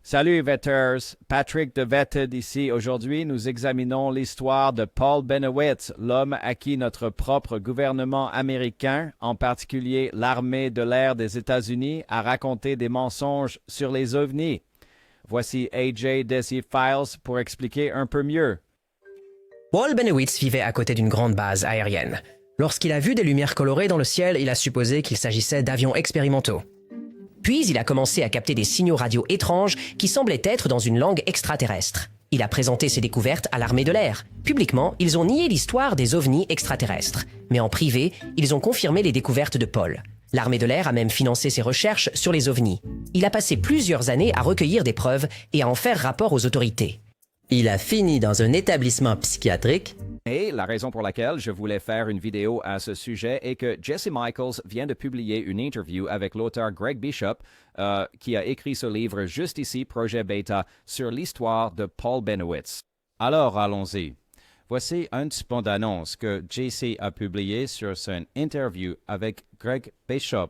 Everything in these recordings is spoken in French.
Salut Vetters, Patrick de Vetted ici. Aujourd'hui, nous examinons l'histoire de Paul Bennewitz, l'homme à qui notre propre gouvernement américain, en particulier l'armée de l'air des États-Unis, a raconté des mensonges sur les ovnis. Voici AJ Desi Files pour expliquer un peu mieux. Paul Bennewitz vivait à côté d'une grande base aérienne. Lorsqu'il a vu des lumières colorées dans le ciel, il a supposé qu'il s'agissait d'avions expérimentaux. Puis il a commencé à capter des signaux radio étranges qui semblaient être dans une langue extraterrestre. Il a présenté ses découvertes à l'armée de l'air. Publiquement, ils ont nié l'histoire des ovnis extraterrestres. Mais en privé, ils ont confirmé les découvertes de Paul. L'armée de l'air a même financé ses recherches sur les ovnis. Il a passé plusieurs années à recueillir des preuves et à en faire rapport aux autorités. Il a fini dans un établissement psychiatrique. Et la raison pour laquelle je voulais faire une vidéo à ce sujet est que Jesse Michaels vient de publier une interview avec l'auteur Greg Bishop, qui a écrit ce livre juste ici, Projet Beta, sur l'histoire de Paul Bennewitz. Alors, allons-y. Voici une bande-annonce que Jesse a publiée sur son interview avec Greg Bishop.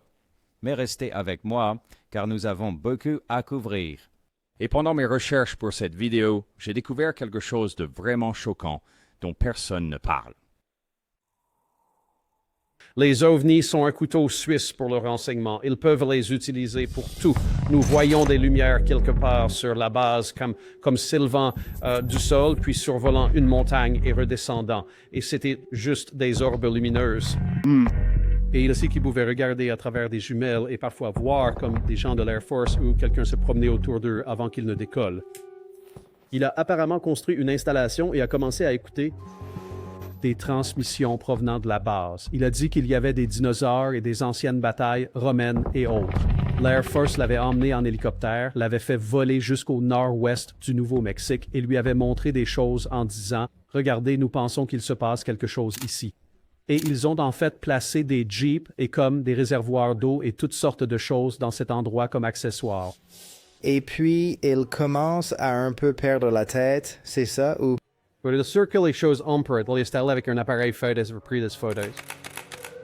Mais restez avec moi, car nous avons beaucoup à couvrir. Et pendant mes recherches pour cette vidéo, j'ai découvert quelque chose de vraiment choquant dont personne ne parle. Les ovnis sont un couteau suisse pour le renseignement. Ils peuvent les utiliser pour tout. Nous voyons des lumières quelque part sur la base, comme s'élevant du sol, puis survolant une montagne et redescendant. Et c'était juste des orbes lumineuses. Et il aussi qu'il pouvait regarder à travers des jumelles et parfois voir comme des gens de l'Air Force ou quelqu'un se promenait autour d'eux avant qu'ils ne décollent. Il a apparemment construit une installation et a commencé à écouter des transmissions provenant de la base. Il a dit qu'il y avait des dinosaures et des anciennes batailles romaines et autres. L'Air Force l'avait emmené en hélicoptère, l'avait fait voler jusqu'au nord-ouest du Nouveau-Mexique et lui avait montré des choses en disant « Regardez, nous pensons qu'il se passe quelque chose ici ». Et ils ont en fait placé des jeeps et comme des réservoirs d'eau et toutes sortes de choses dans cet endroit comme accessoires. Et puis, il commence à un peu perdre la tête, c'est ça? Ou... The circle shows Umper, il est allé avec un appareil photo et a pris des photos.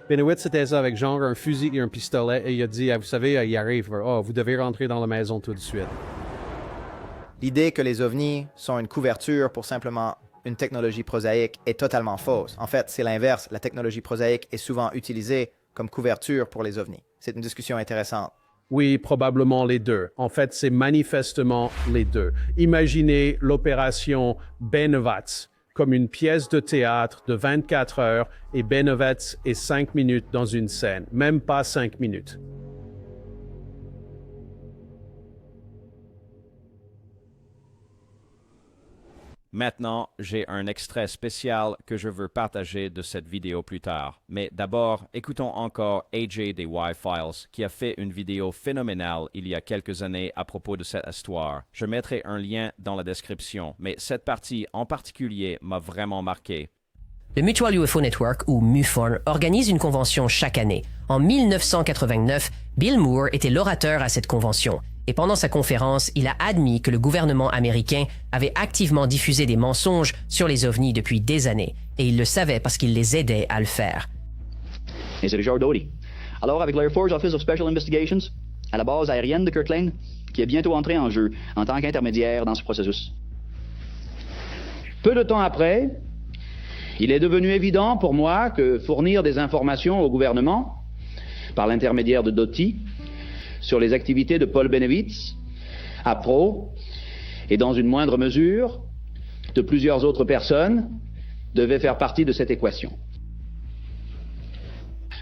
Bennewitz était là avec genre un fusil et un pistolet et il a dit, vous savez, il arrive, vous devez rentrer dans la maison tout de suite. L'idée que les ovnis sont une couverture pour simplement une technologie prosaïque est totalement fausse. En fait, c'est l'inverse. La technologie prosaïque est souvent utilisée comme couverture pour les ovnis. C'est une discussion intéressante. Oui, probablement les deux. En fait, c'est manifestement les deux. Imaginez l'opération Bennewitz comme une pièce de théâtre de 24 heures et Bennewitz est 5 minutes dans une scène, même pas 5 minutes. Maintenant, j'ai un extrait spécial que je veux partager de cette vidéo plus tard. Mais d'abord, écoutons encore AJ des Y-Files, qui a fait une vidéo phénoménale il y a quelques années à propos de cette histoire. Je mettrai un lien dans la description, mais cette partie en particulier m'a vraiment marqué. Le Mutual UFO Network, ou MUFON, organise une convention chaque année. En 1989, Bill Moore était l'orateur à cette convention. Et pendant sa conférence, il a admis que le gouvernement américain avait activement diffusé des mensonges sur les ovnis depuis des années. Et il le savait parce qu'il les aidait à le faire. Et c'est Richard Doty. Alors, avec l'Air Force Office of Special Investigations, à la base aérienne de Kirtland, qui est bientôt entré en jeu en tant qu'intermédiaire dans ce processus. Peu de temps après, il est devenu évident pour moi que fournir des informations au gouvernement, par l'intermédiaire de Doty, sur les activités de Paul Bennewitz, à Pro, et dans une moindre mesure, de plusieurs autres personnes, devait faire partie de cette équation.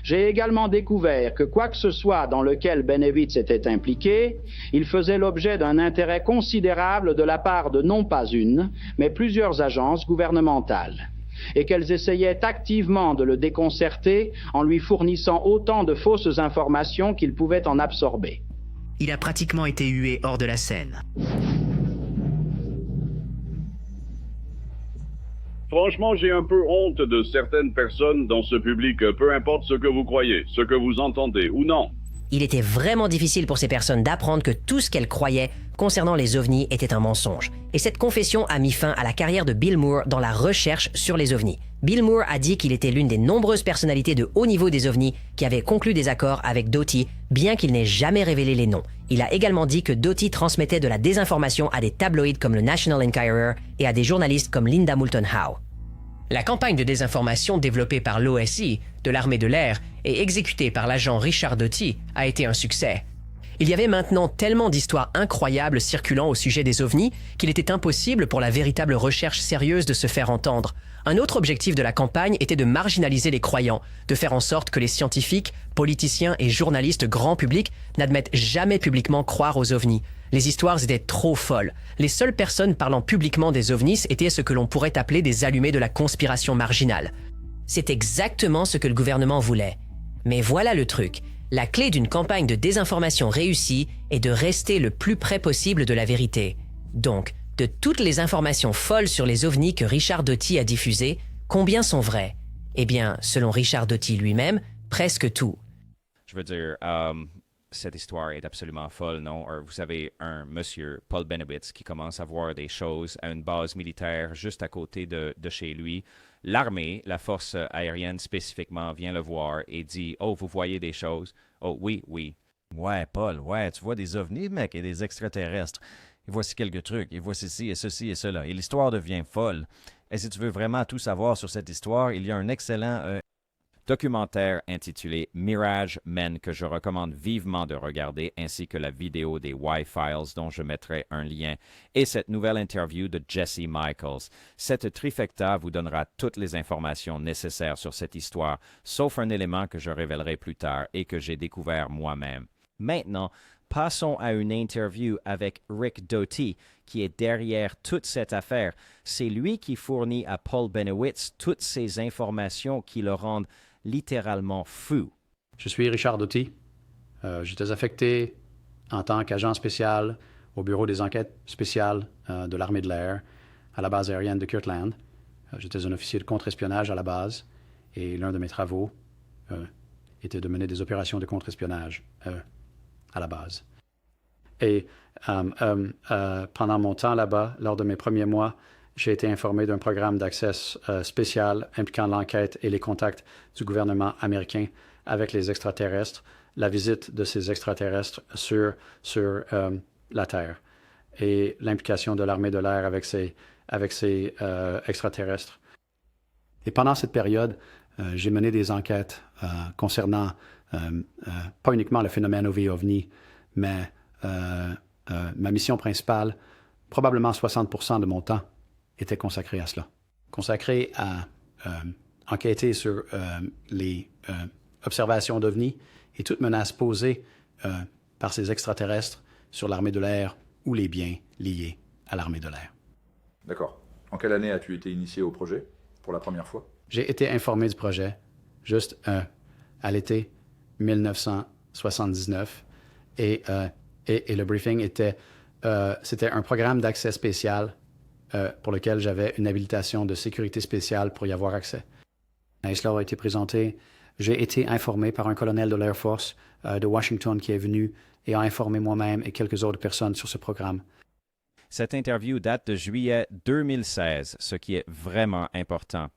J'ai également découvert que quoi que ce soit dans lequel Bennewitz était impliqué, il faisait l'objet d'un intérêt considérable de la part de non pas une, mais plusieurs agences gouvernementales, et qu'elles essayaient activement de le déconcerter en lui fournissant autant de fausses informations qu'il pouvait en absorber. Il a pratiquement été hué hors de la scène. Franchement, j'ai un peu honte de certaines personnes dans ce public, peu importe ce que vous croyez, ce que vous entendez ou non. Il était vraiment difficile pour ces personnes d'apprendre que tout ce qu'elles croyaient concernant les ovnis était un mensonge. Et cette confession a mis fin à la carrière de Bill Moore dans la recherche sur les ovnis. Bill Moore a dit qu'il était l'une des nombreuses personnalités de haut niveau des ovnis qui avaient conclu des accords avec Doty, bien qu'il n'ait jamais révélé les noms. Il a également dit que Doty transmettait de la désinformation à des tabloïds comme le National Enquirer et à des journalistes comme Linda Moulton Howe. La campagne de désinformation développée par l'OSI, de l'armée de l'air, et exécutée par l'agent Richard Doty a été un succès. Il y avait maintenant tellement d'histoires incroyables circulant au sujet des ovnis qu'il était impossible pour la véritable recherche sérieuse de se faire entendre. Un autre objectif de la campagne était de marginaliser les croyants, de faire en sorte que les scientifiques, politiciens et journalistes grand public n'admettent jamais publiquement croire aux ovnis. Les histoires étaient trop folles. Les seules personnes parlant publiquement des ovnis étaient ce que l'on pourrait appeler des allumés de la conspiration marginale. C'est exactement ce que le gouvernement voulait. Mais voilà le truc. La clé d'une campagne de désinformation réussie est de rester le plus près possible de la vérité. Donc, de toutes les informations folles sur les ovnis que Richard Doty a diffusées, combien sont vraies? Eh bien, selon Richard Doty lui-même, presque tout. Je veux dire, cette histoire est absolument folle, non? Vous savez, un monsieur, Paul Benowitz, qui commence à voir des choses à une base militaire juste à côté de chez lui. L'armée, la force aérienne spécifiquement, vient le voir et dit « Oh, vous voyez des choses? Oh, oui, oui. » Ouais, Paul, ouais, tu vois des ovnis, mec, et des extraterrestres. Et voici quelques trucs, et voici ci, et ceci, et cela. Et l'histoire devient folle. Et si tu veux vraiment tout savoir sur cette histoire, il y a un excellent documentaire intitulé Mirage Men que je recommande vivement de regarder, ainsi que la vidéo des Y-Files dont je mettrai un lien, et cette nouvelle interview de Jesse Michaels. Cette trifecta vous donnera toutes les informations nécessaires sur cette histoire, sauf un élément que je révélerai plus tard et que j'ai découvert moi-même. Maintenant, passons à une interview avec Rick Doty, qui est derrière toute cette affaire. C'est lui qui fournit à Paul Benowitz toutes ces informations qui le rendent littéralement fou. Je suis Richard Doty. J'étais affecté en tant qu'agent spécial au Bureau des enquêtes spéciales de l'armée de l'air à la base aérienne de Kirtland. J'étais un officier de contre-espionnage à la base et l'un de mes travaux était de mener des opérations de contre-espionnage à la base. Et pendant mon temps là-bas, lors de mes premiers mois, j'ai été informé d'un programme d'accès spécial impliquant l'enquête et les contacts du gouvernement américain avec les extraterrestres, la visite de ces extraterrestres sur la Terre et l'implication de l'armée de l'air avec ces extraterrestres. Et pendant cette période, j'ai mené des enquêtes concernant pas uniquement le phénomène OVNI, mais ma mission principale, probablement 60% de mon temps, était consacré à cela. Consacré à enquêter sur les observations d'OVNI et toute menace posée par ces extraterrestres sur l'armée de l'air ou les biens liés à l'armée de l'air. D'accord. En quelle année as-tu été initié au projet pour la première fois? J'ai été informé du projet juste à l'été 1979 et le briefing c'était un programme d'accès spécial pour lequel j'avais une habilitation de sécurité spéciale pour y avoir accès. Et cela a été présenté. J'ai été informé par un colonel de l'Air Force de Washington qui est venu et a informé moi-même et quelques autres personnes sur ce programme. Cette interview date de juillet 2016, ce qui est vraiment important.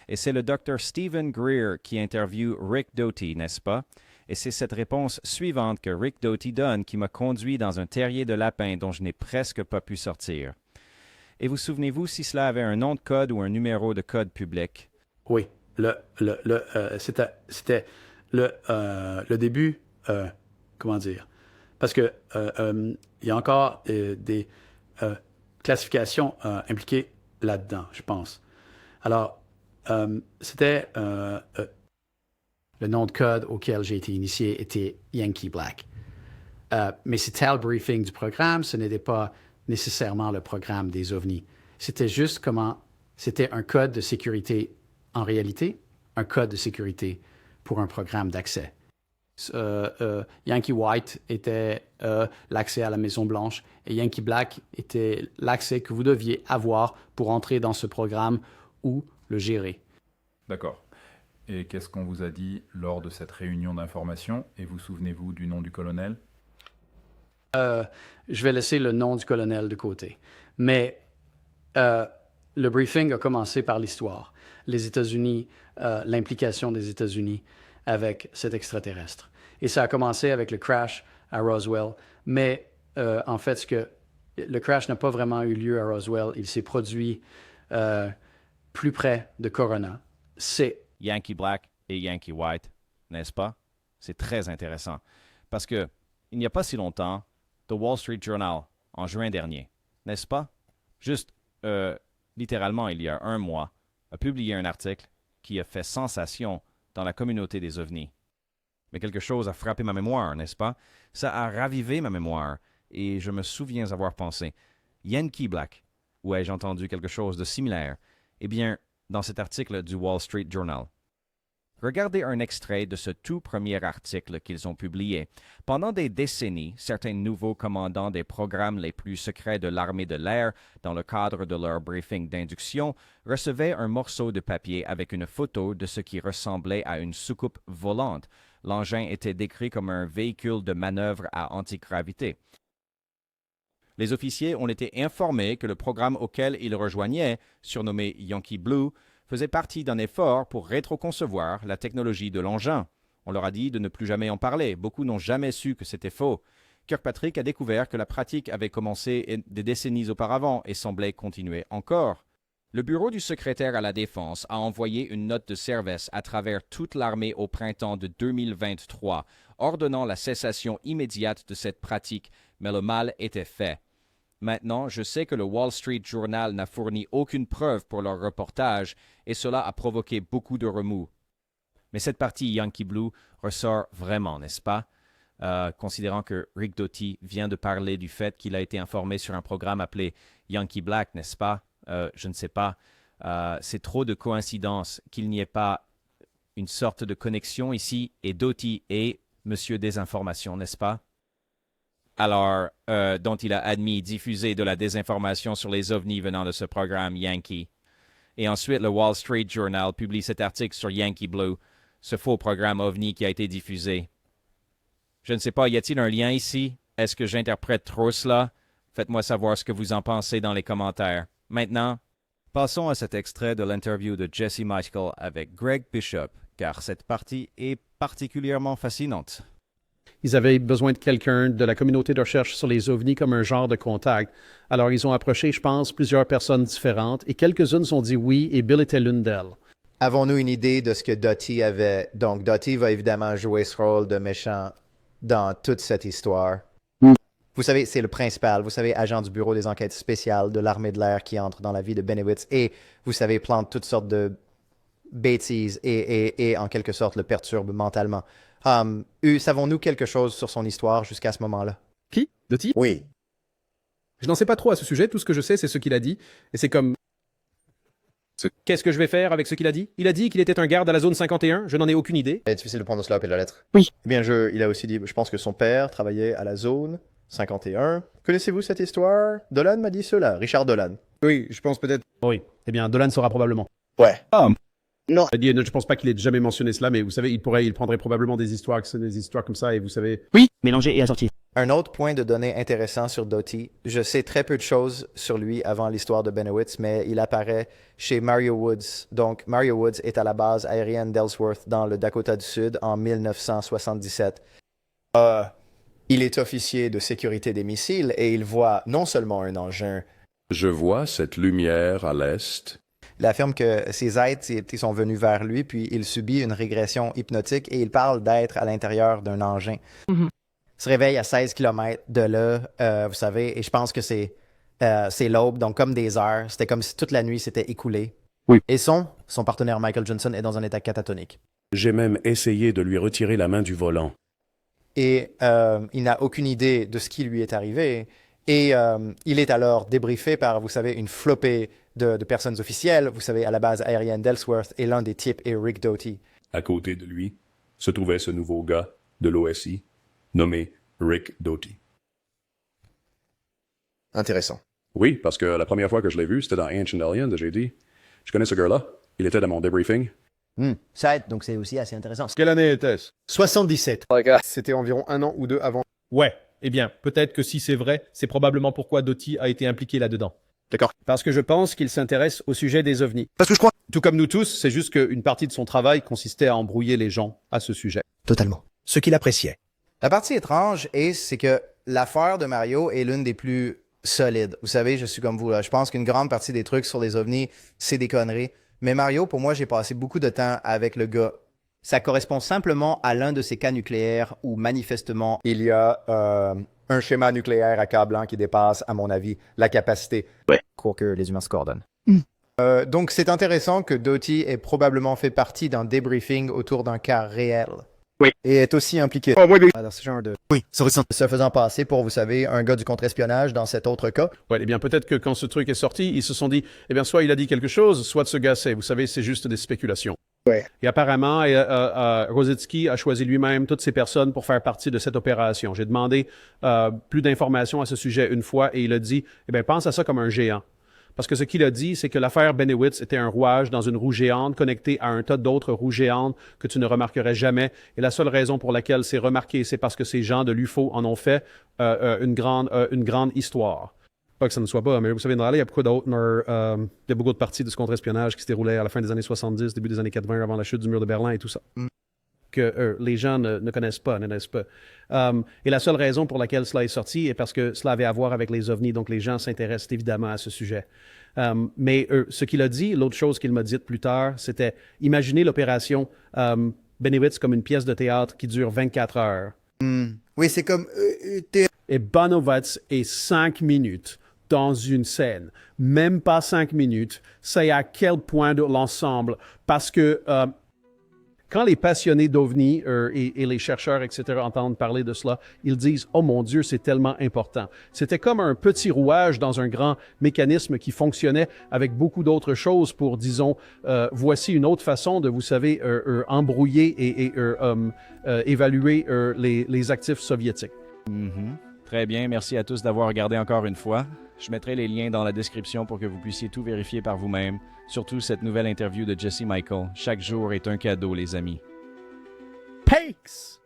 Et c'est le Dr. Stephen Greer qui interviewe Rick Doty, n'est-ce pas? Et c'est cette réponse suivante que Rick Doty donne qui m'a conduit dans un terrier de lapin dont je n'ai presque pas pu sortir. Et vous souvenez-vous si cela avait un nom de code ou un numéro de code public? Oui, c'était le début, comment dire, parce que il y a encore des classifications impliquées là-dedans, je pense. Alors, c'était le nom de code auquel j'ai été initié était Yankee Black. Mais c'était le briefing du programme, ce n'était pas nécessairement le programme des OVNI. C'était juste c'était un code de sécurité en réalité, un code de sécurité pour un programme d'accès. Yankee White était l'accès à la Maison-Blanche et Yankee Black était l'accès que vous deviez avoir pour entrer dans ce programme ou le gérer. D'accord. Et qu'est-ce qu'on vous a dit lors de cette réunion d'information? Et vous souvenez-vous du nom du colonel? Je vais laisser le nom du colonel de côté. Mais le briefing a commencé par l'histoire. Les États-Unis, l'implication des États-Unis avec cet extraterrestre. Et ça a commencé avec le crash à Roswell. Mais en fait, le crash n'a pas vraiment eu lieu à Roswell. Il s'est produit plus près de Corona. C'est Yankee Black et Yankee White, n'est-ce pas? C'est très intéressant. Parce que, il n'y a pas si longtemps, The Wall Street Journal, en juin dernier, n'est-ce pas? Juste, littéralement, il y a un mois, a publié un article qui a fait sensation dans la communauté des ovnis. Mais quelque chose a frappé ma mémoire, n'est-ce pas? Ça a ravivé ma mémoire, et je me souviens avoir pensé, Yankee Black, où ai-je entendu quelque chose de similaire? Eh bien, dans cet article du Wall Street Journal. Regardez un extrait de ce tout premier article qu'ils ont publié. Pendant des décennies, certains nouveaux commandants des programmes les plus secrets de l'armée de l'air, dans le cadre de leur briefing d'induction, recevaient un morceau de papier avec une photo de ce qui ressemblait à une soucoupe volante. L'engin était décrit comme un véhicule de manœuvre à antigravité. Les officiers ont été informés que le programme auquel ils rejoignaient, surnommé Yankee Blue, faisait partie d'un effort pour rétroconcevoir la technologie de l'engin. On leur a dit de ne plus jamais en parler. Beaucoup n'ont jamais su que c'était faux. Kirkpatrick a découvert que la pratique avait commencé des décennies auparavant et semblait continuer encore. Le bureau du secrétaire à la Défense a envoyé une note de service à travers toute l'armée au printemps de 2023, ordonnant la cessation immédiate de cette pratique, mais le mal était fait. Maintenant, je sais que le Wall Street Journal n'a fourni aucune preuve pour leur reportage et cela a provoqué beaucoup de remous. Mais cette partie Yankee Blue ressort vraiment, n'est-ce pas? Considérant que Rick Doty vient de parler du fait qu'il a été informé sur un programme appelé Yankee Black, n'est-ce pas? Je ne sais pas. C'est trop de coïncidence qu'il n'y ait pas une sorte de connexion ici et Doty est Monsieur Désinformation, n'est-ce pas? Alors, dont il a admis diffuser de la désinformation sur les ovnis venant de ce programme Yankee. Et ensuite, le Wall Street Journal publie cet article sur Yankee Blue, ce faux programme ovni qui a été diffusé. Je ne sais pas, y a-t-il un lien ici? Est-ce que j'interprète trop cela? Faites-moi savoir ce que vous en pensez dans les commentaires. Maintenant, passons à cet extrait de l'interview de Jesse Michael avec Greg Bishop, car cette partie est particulièrement fascinante. Ils avaient besoin de quelqu'un de la communauté de recherche sur les ovnis comme un genre de contact. Alors, ils ont approché, je pense, plusieurs personnes différentes et quelques-unes ont dit oui et Bill était l'une d'elles. Avons-nous une idée de ce que Doty avait? Donc, Doty va évidemment jouer ce rôle de méchant dans toute cette histoire. Vous savez, c'est le principal. Vous savez, agent du Bureau des enquêtes spéciales de l'armée de l'air qui entre dans la vie de Benowitz et, vous savez, plante toutes sortes de bêtises et en quelque sorte le perturbe mentalement. Savons-nous quelque chose sur son histoire jusqu'à ce moment-là? Qui? Doty? Oui. Je n'en sais pas trop à ce sujet. Tout ce que je sais, c'est ce qu'il a dit. Et c'est comme... Qu'est-ce que je vais faire avec ce qu'il a dit? Il a dit qu'il était un garde à la zone 51. Je n'en ai aucune idée. C'est difficile de prendre cela au pied de la lettre. Oui. Eh bien, il a aussi dit, je pense que son père travaillait à la zone 51. Connaissez-vous cette histoire? Dolan m'a dit cela. Richard Dolan. Oui, je pense peut-être... Oui. Eh bien, Dolan saura probablement. Ouais. Non. Je ne pense pas qu'il ait jamais mentionné cela, mais vous savez, il prendrait probablement des histoires comme ça, et vous savez... Oui, mélanger et assortir. Un autre point de données intéressant sur Doty, je sais très peu de choses sur lui avant l'histoire de Benowitz, mais il apparaît chez Mario Woods. Donc, Mario Woods est à la base aérienne d'Ellsworth dans le Dakota du Sud en 1977. Il est officier de sécurité des missiles et il voit non seulement un engin... Je vois cette lumière à l'est. Il affirme que ses êtres sont venus vers lui, puis il subit une régression hypnotique et il parle d'être à l'intérieur d'un engin. Il se réveille à 16 km de là, vous savez, et je pense que c'est l'aube, donc comme des heures. C'était comme si toute la nuit s'était écoulée. Oui. Et son partenaire Michael Johnson est dans un état catatonique. J'ai même essayé de lui retirer la main du volant. Et il n'a aucune idée de ce qui lui est arrivé. Et il est alors débriefé par, vous savez, une flopée de personnes officielles, vous savez, à la base aérienne d'Ellsworth, et l'un des types est Rick Doty. À côté de lui se trouvait ce nouveau gars de l'OSI, nommé Rick Doty. Intéressant. Oui, parce que la première fois que je l'ai vu, c'était dans Ancient Aliens, et j'ai dit, je connais ce gars-là, il était dans mon débriefing. Donc c'est aussi assez intéressant. Quelle année était-ce? 77. C'était environ 1 an ou 2 avant. Ouais, eh bien, peut-être que si c'est vrai, c'est probablement pourquoi Doty a été impliqué là-dedans. D'accord. Parce que je pense qu'il s'intéresse au sujet des ovnis. Parce que je crois... Tout comme nous tous, c'est juste qu'une partie de son travail consistait à embrouiller les gens à ce sujet. Totalement. Ce qu'il appréciait. La partie étrange, c'est que l'affaire de Mario est l'une des plus solides. Vous savez, je suis comme vous, là. Je pense qu'une grande partie des trucs sur les ovnis, c'est des conneries. Mais Mario, pour moi, j'ai passé beaucoup de temps avec le gars. Ça correspond simplement à l'un de ces cas nucléaires où, manifestement, il y a un schéma nucléaire à cas blanc qui dépasse, à mon avis, la capacité. Ouais. Quoique les humains se coordonnent. Donc, c'est intéressant que Doty ait probablement fait partie d'un débriefing autour d'un cas réel. Oui. Et est aussi impliqué dans ce genre de... Oui, ça ressemble. Se faisant passer pour, vous savez, un gars du contre-espionnage dans cet autre cas. Ouais, eh bien, peut-être que quand ce truc est sorti, ils se sont dit, eh bien, soit il a dit quelque chose, soit ce gars sait. Vous savez, c'est juste des spéculations. Ouais. Et apparemment, Rositsky a choisi lui-même toutes ces personnes pour faire partie de cette opération. J'ai demandé plus d'informations à ce sujet une fois et il a dit, eh bien, pense à ça comme un géant. Parce que ce qu'il a dit, c'est que l'affaire Benewitz était un rouage dans une roue géante connectée à un tas d'autres roues géantes que tu ne remarquerais jamais. Et la seule raison pour laquelle c'est remarqué, c'est parce que ces gens de l'UFO en ont fait une grande histoire. Pas que ça ne soit pas, mais vous savez, il y a beaucoup de parties de ce contre-espionnage qui se déroulaient à la fin des années 70, début des années 80, avant la chute du mur de Berlin et tout ça. Que les gens ne connaissent pas, n'est-ce pas? Et la seule raison pour laquelle cela est sorti est parce que cela avait à voir avec les ovnis, donc les gens s'intéressent évidemment à ce sujet. Mais ce qu'il a dit, l'autre chose qu'il m'a dit plus tard, c'était imaginez l'opération Benewitz comme une pièce de théâtre qui dure 24 heures. Oui, c'est comme... Et Benewitz est 5 minutes dans une scène. Même pas 5 minutes. C'est à quel point de l'ensemble. Parce que... quand les passionnés d'OVNI et les chercheurs, etc., entendent parler de cela, ils disent « Oh mon Dieu, c'est tellement important ». C'était comme un petit rouage dans un grand mécanisme qui fonctionnait avec beaucoup d'autres choses pour, disons, voici une autre façon de, vous savez, embrouiller et évaluer les actifs soviétiques. Très bien, merci à tous d'avoir regardé encore une fois. Je mettrai les liens dans la description pour que vous puissiez tout vérifier par vous-même. Surtout cette nouvelle interview de Jesse Michael. Chaque jour est un cadeau, les amis. Peace!